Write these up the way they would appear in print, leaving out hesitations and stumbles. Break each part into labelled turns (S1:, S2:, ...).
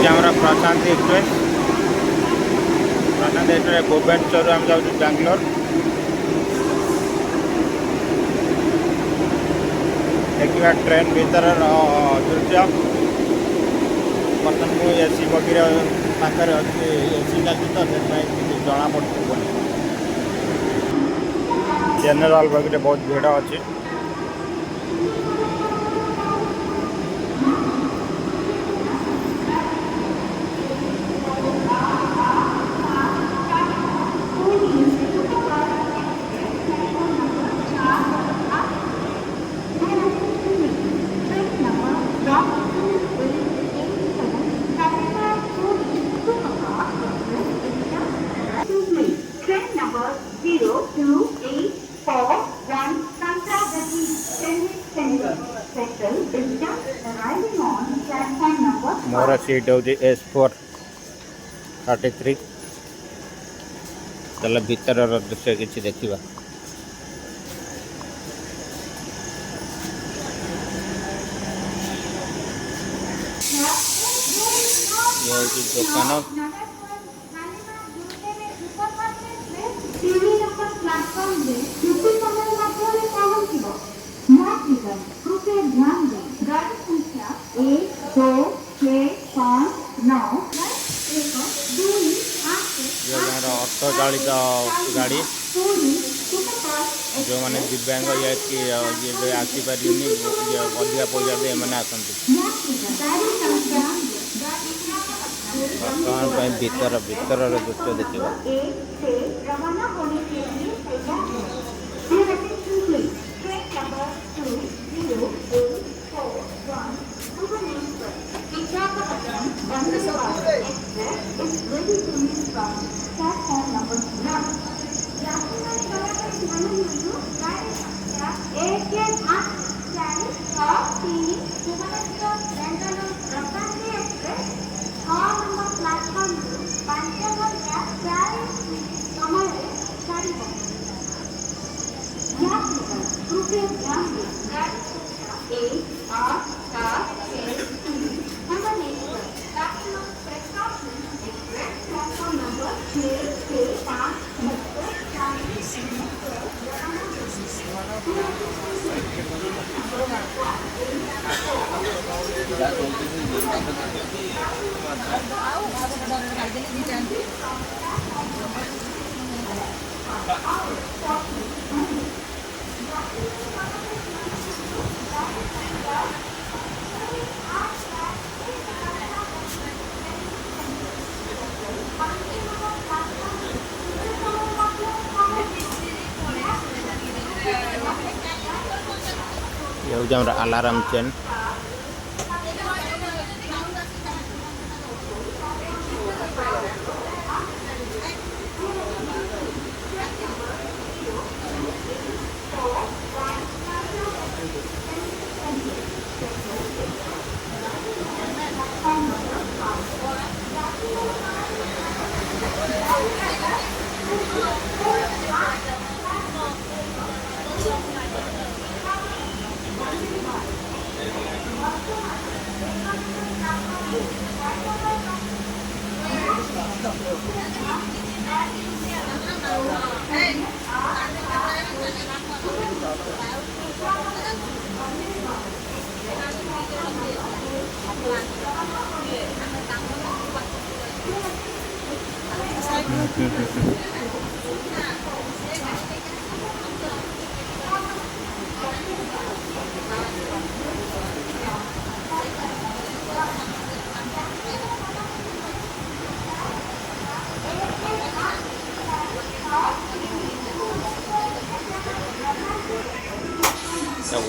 S1: हमारा प्रशांत एक्सप्रेस भुवनेश्वर आम जाऊँ बेंगलोर देखा ट्रेन भीतर दृश्य बर्तमान मुझे एसी बगी पाखे अच्छी एसी लगी तो किसी जना पड़े जेनेल बगी बहुत भिड़ अच्छी मोर सीट हूँ S433 चल भीतर दृश्य किसी देखा दुकान ऑटो चालित गाड़ी जो मैंने दिव्यांग या कि ये आसीपार अधिका पैसा दे मैंने आसती बर्तमान भीतर दृश्य देखा ये हूँ हमारा अलार्म चेन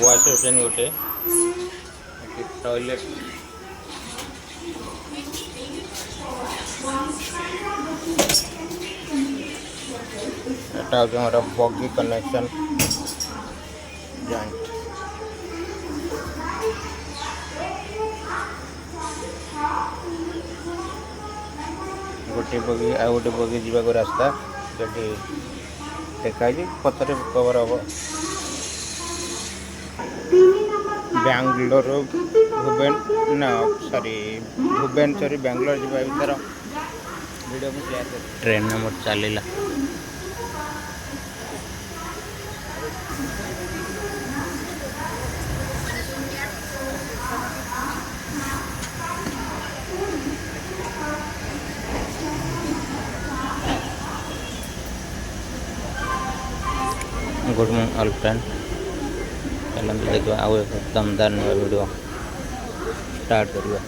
S1: वाश बेसिन गोटे टॉयलेट हमारा बॉगी कनेक्शन जॉइंट गोटे बगी आ गोटे बगी जावाक रास्ता देखा पथर कवर हम बेंगलोर भुवन ना सॉरी भुवनेश्वर बेंगलोर जावा भर वीडियो को शेयर कर ट्रेन नंबर चलला गुड मॉर्निंग ऑल फ्रेंड चलते देखिए आउ एक दमदार नुआ वीडियो स्टार्ट करिए।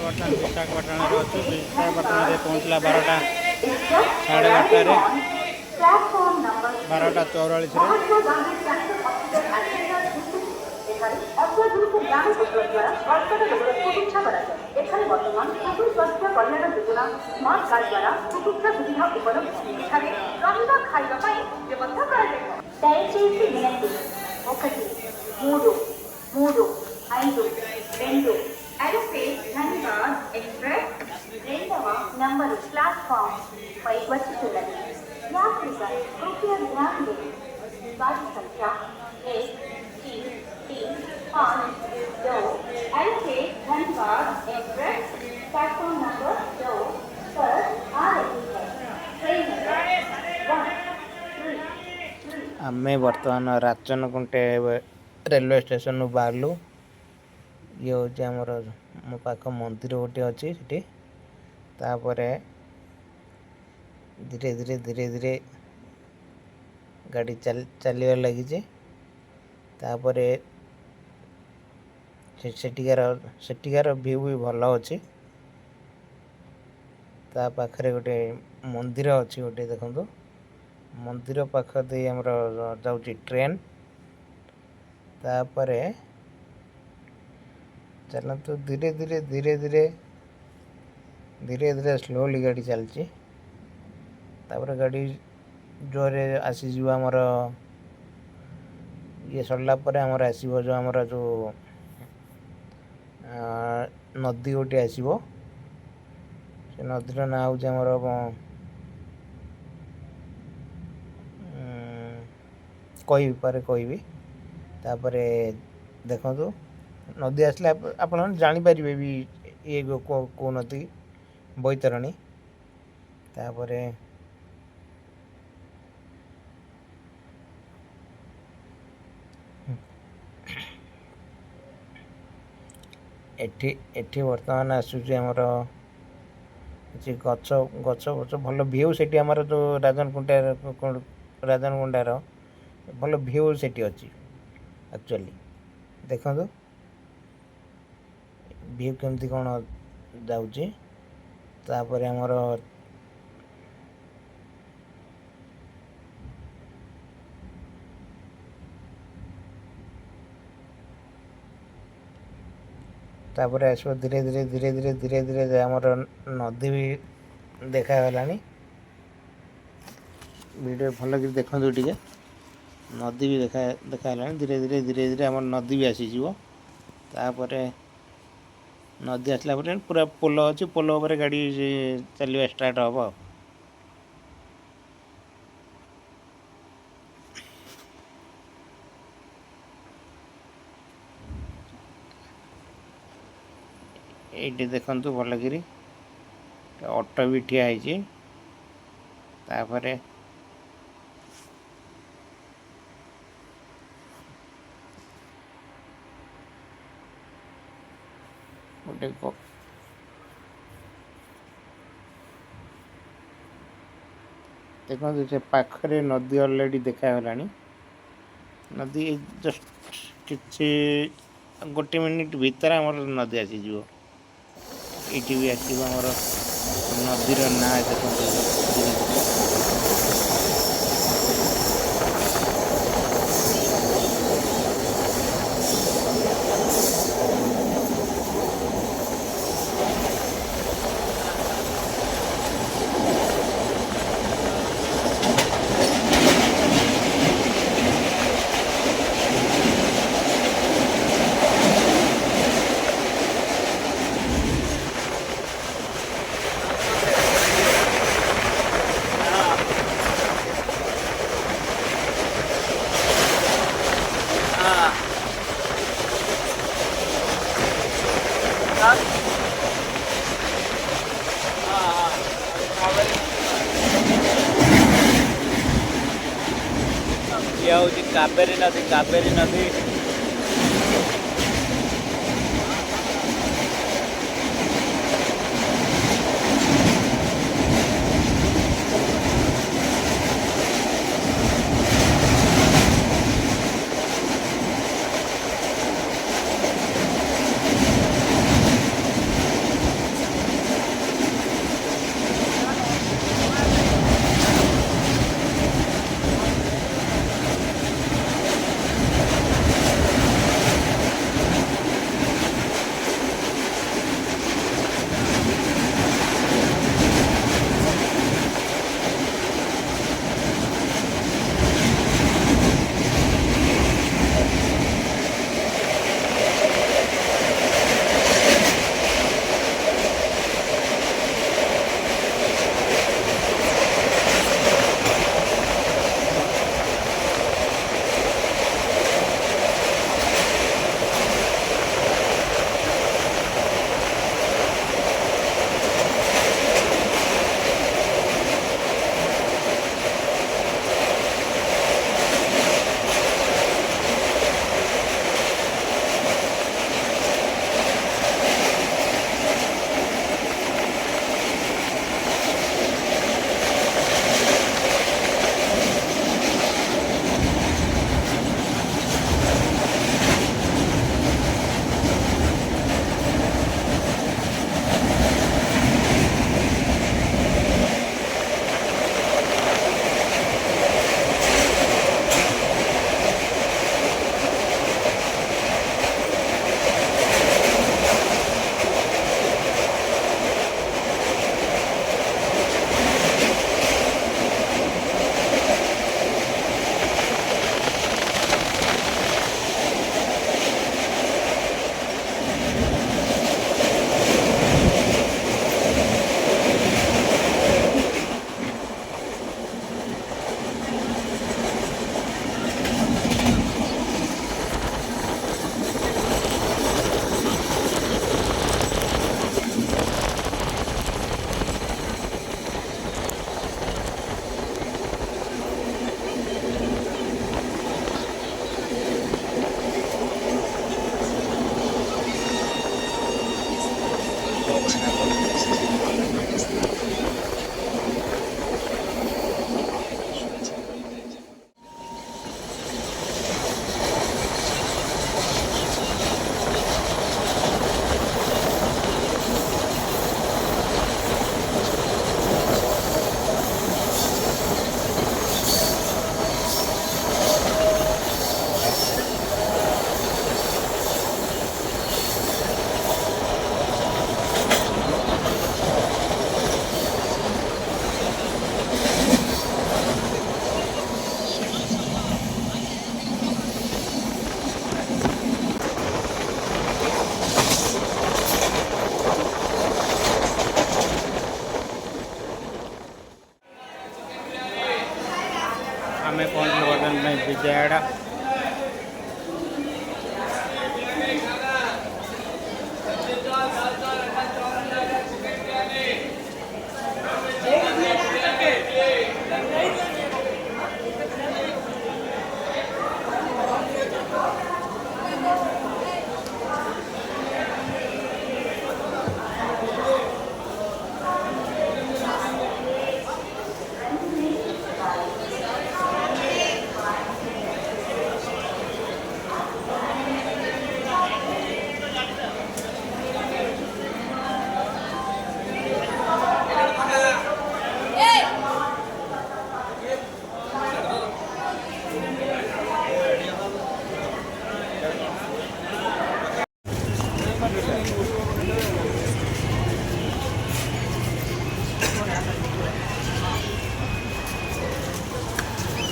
S1: बर्तमान विशाखापाटन अच्छे विशाखापाटन पहुँचला 12टा 12:30 12:44
S2: नंबर प्लेटफॉर्म पर వచ్చుచున్నది यात्रिका कृपया ध्यान दें गाड़ी संख्या 1-3-3-5-2 ऐसे धनबाद एक्सप्रेस प्लेटफॉर्म नंबर 2 पर आ रही है। ट्रेन नंबर 1-3-3
S1: आमे बर्तमान राचनकुंटे रेलवे स्टेशन बाहरलु। ये हूँ आमर मो पाख मंदिर गोटे अच्छी से धीरे धीरे धीरे धीरे गाड़ी चलबार लगी सेठिकार व्यू भी भल अच्छी पाखे गोटे मंदिर अच्छी गोटे देखो मंदिर पाख दे आमर जाऊँगी ट्रेन तापर चलतु धीरे धीरे धीरे धीरे धीरे धीरे स्लोली गाड़ी चलती तापर गाड़ी जोरे आसीज आमर ये सरला आमर आसो जो आमर जो नदी गोटे आसो से नदीर ना हूँ आमर कही भी तापर देखु नदी आसला आप जापर भी ये कौ नदी बैतरणी तापर एठी वर्तमान आसूची आमर गच गच गच भल भ्यू से आमर जो राजनकुंडार भल भ्यू से अच्छी एक्चुअली देखो व्यू केमती कौन जाऊँगी तापर आमर तापर आसो धीरे धीरे धीरे धीरे धीरे धीरे आमर नदी भी देखागला वीडियो भल कि देखो टे नदी भी देखागला धीरे धीरे धीरे धीरे आम नदी भी आसीज तापर नदी आसला पूरा पोल अच्छी पोल पर गाड़ी चलवा स्टार्ट हम ये देखु भलकि ऑटो भी ठिया ଗୋଟେ ଦେଖନ୍ତୁ ସେ ପାଖରେ ନଦୀ ଅଲରେଡ଼ି ଦେଖାଗଲାଣି। ନଦୀ ଜଷ୍ଟ କିଛି ଗୋଟେ ମିନିଟ୍ ଭିତରେ ଆମର ନଦୀ ଆସିଯିବ। ଏଇଠି ବି ଆସିବ ଆମର ନଦୀର ନାଁ ଦେଖନ୍ତୁ ଧୀରେ ଧୀରେ।
S3: ये हूँ कावेरी नदी। कावेरी नदी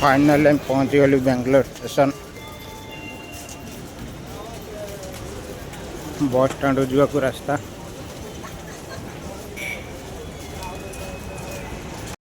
S1: फाइनल पहुँची गली बेंगलोर स्टेशन बस स्टैंड जावाक रास्ता।